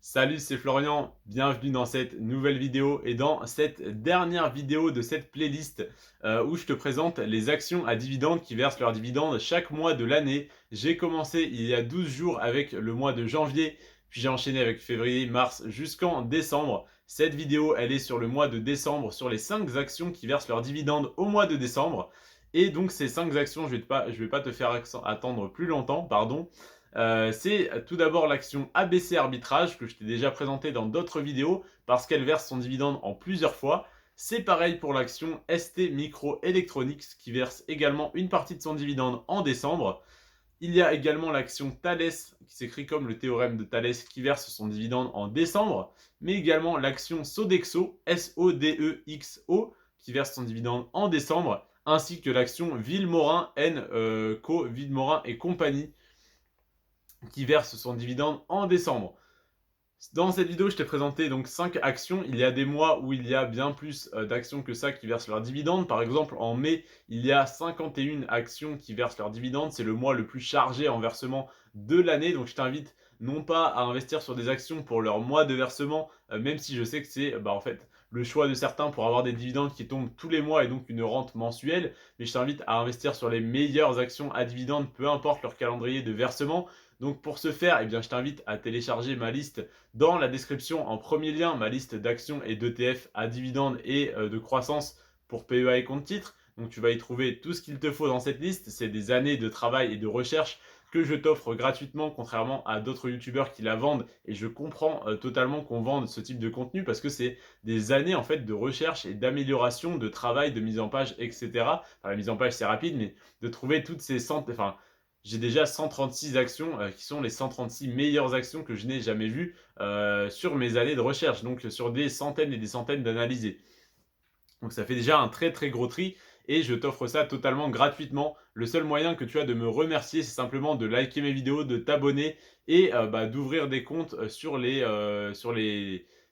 Salut, c'est Florian, bienvenue dans cette nouvelle vidéo et dans cette dernière vidéo de cette playlist où je te présente les actions à dividendes qui versent leurs dividendes chaque mois de l'année. J'ai commencé il y a 12 jours avec le mois de janvier, puis j'ai enchaîné avec février, mars jusqu'en décembre. Cette vidéo, elle est sur le mois de décembre, sur les 5 actions qui versent leurs dividendes au mois de décembre. Et donc ces 5 actions, je vais pas te faire attendre plus longtemps, pardon. C'est tout d'abord l'action ABC Arbitrage que je t'ai déjà présentée dans d'autres vidéos parce qu'elle verse son dividende en plusieurs fois. C'est pareil pour l'action ST Micro Electronics qui verse également une partie de son dividende en décembre. Il y a également l'action Thales qui s'écrit comme le théorème de Thalès qui verse son dividende en décembre, mais également l'action Sodexo, Sodexo, qui verse son dividende en décembre, ainsi que l'action Villemorin Co, Villemorin et compagnie qui verse son dividende en décembre. Dans cette vidéo, je t'ai présenté donc 5 actions. Il y a des mois où il y a bien plus d'actions que ça qui versent leurs dividendes. Par exemple, en mai, il y a 51 actions qui versent leurs dividendes. C'est le mois le plus chargé en versement de l'année. Donc, je t'invite non pas à investir sur des actions pour leur mois de versement, même si je sais que c'est en fait le choix de certains pour avoir des dividendes qui tombent tous les mois et donc une rente mensuelle. Mais je t'invite à investir sur les meilleures actions à dividendes, peu importe leur calendrier de versement. Donc pour ce faire, eh bien, je t'invite à télécharger ma liste dans la description en premier lien, ma liste d'actions et d'ETF à dividendes et de croissance pour PEA et compte titres. Donc tu vas y trouver tout ce qu'il te faut dans cette liste. C'est des années de travail et de recherche que je t'offre gratuitement, contrairement à d'autres youtubeurs qui la vendent. Et je comprends totalement qu'on vende ce type de contenu parce que c'est des années en fait de recherche et d'amélioration, de travail, de mise en page, etc. Enfin, la mise en page c'est rapide, mais de trouver toutes ces centaines, enfin j'ai déjà 136 actions qui sont les 136 meilleures actions que je n'ai jamais vues sur mes années de recherche, donc sur des centaines et des centaines d'analysés. Donc ça fait déjà un très très gros tri et je t'offre ça totalement gratuitement. Le seul moyen que tu as de me remercier, c'est simplement de liker mes vidéos, de t'abonner et d'ouvrir des comptes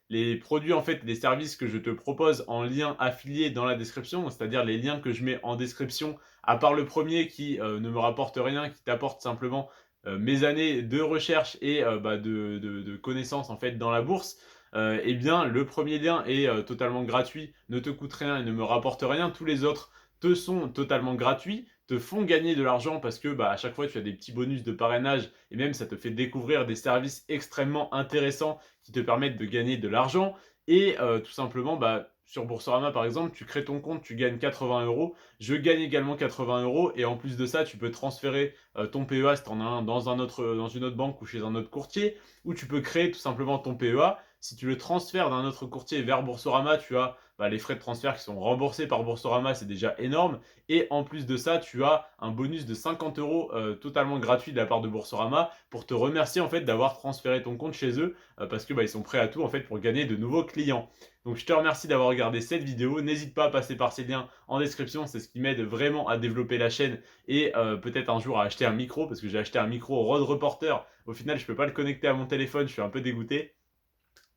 les produits en fait, les services que je te propose en lien affilié dans la description, c'est-à-dire les liens que je mets en description, à part le premier qui ne me rapporte rien, qui t'apporte simplement mes années de recherche et de connaissances en fait dans la bourse. Eh bien, le premier lien est totalement gratuit, ne te coûte rien et ne me rapporte rien. Tous les autres te sont totalement gratuits, te font gagner de l'argent parce que à chaque fois tu as des petits bonus de parrainage et même ça te fait découvrir des services extrêmement intéressants qui te permettent de gagner de l'argent. Et tout simplement, sur Boursorama par exemple, tu crées ton compte, tu gagnes 80 euros. Je gagne également 80 euros et en plus de ça, tu peux transférer ton PEA si tu en as un dans une autre banque ou chez un autre courtier, ou tu peux créer tout simplement ton PEA. Si tu le transfères d'un autre courtier vers Boursorama, tu as les frais de transfert qui sont remboursés par Boursorama, c'est déjà énorme. Et en plus de ça, tu as un bonus de 50 euros totalement gratuit de la part de Boursorama pour te remercier en fait d'avoir transféré ton compte chez eux parce que ils sont prêts à tout en fait pour gagner de nouveaux clients. Donc je te remercie d'avoir regardé cette vidéo. N'hésite pas à passer par ces liens en description, c'est ce qui m'aide vraiment à développer la chaîne et peut-être un jour à acheter un micro parce que j'ai acheté un micro Rode Reporter. Au final, je peux pas le connecter à mon téléphone, je suis un peu dégoûté.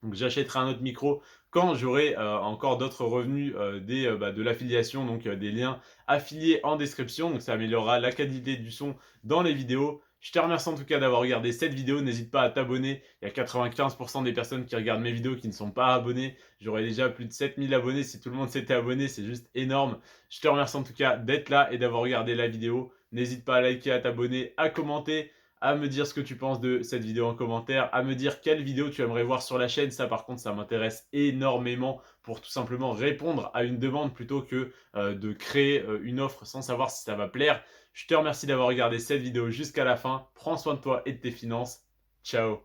Donc j'achèterai un autre micro quand j'aurai encore d'autres revenus de l'affiliation, donc des liens affiliés en description. Donc ça améliorera la qualité du son dans les vidéos. Je te remercie en tout cas d'avoir regardé cette vidéo. N'hésite pas à t'abonner. Il y a 95% des personnes qui regardent mes vidéos qui ne sont pas abonnées. J'aurais déjà plus de 7000 abonnés si tout le monde s'était abonné. C'est juste énorme. Je te remercie en tout cas d'être là et d'avoir regardé la vidéo. N'hésite pas à liker, à t'abonner, à commenter, à me dire ce que tu penses de cette vidéo en commentaire, à me dire quelle vidéo tu aimerais voir sur la chaîne. Ça par contre, ça m'intéresse énormément pour tout simplement répondre à une demande plutôt que de créer une offre sans savoir si ça va plaire. Je te remercie d'avoir regardé cette vidéo jusqu'à la fin. Prends soin de toi et de tes finances. Ciao.